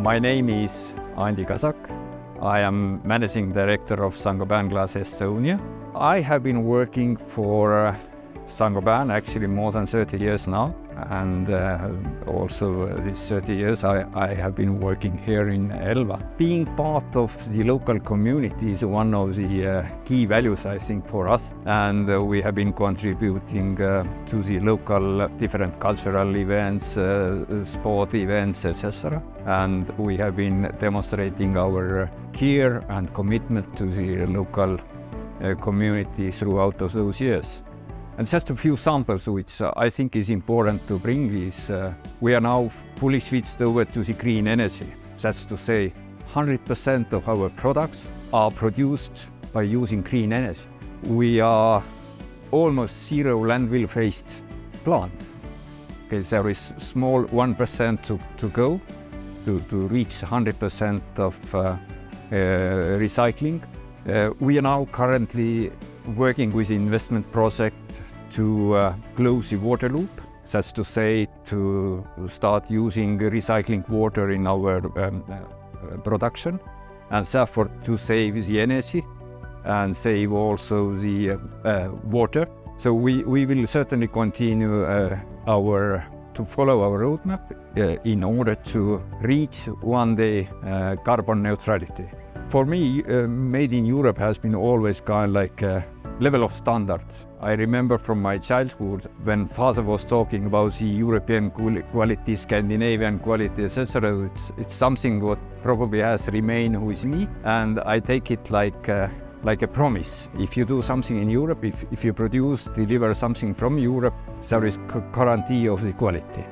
My name is Andi Kasak. I am Managing Director of Saint-Gobain Glass Estonia. I have been working for Saint-Gobain actually more than 30 years now, and also these 30 years I have been working here in Elva. Being part of the local community is one of the key values, I think, for us, and we have been contributing to the local different cultural events, sport events, etc. And we have been demonstrating our care and commitment to the local community throughout those years. And just a few samples which I think is important to bring is we are now fully switched over to the green energy. That's to say 100% of our products are produced by using green energy. We are almost zero landfill-based plant. Okay, there is small 1% to go to reach 100% of recycling. We are now currently working with investment project to close the water loop. That's to say, to start using recycling water in our production, and therefore to save the energy and save also the water. So we will certainly continue to follow our roadmap in order to reach one day carbon neutrality. For me, Made in Europe has been always kind of like a level of standards. I remember from my childhood when father was talking about the European quality, Scandinavian quality, etc. It's something what probably has remained with me, and I take it like a promise. If you do something in Europe, if you deliver something from Europe, there is guarantee of the quality.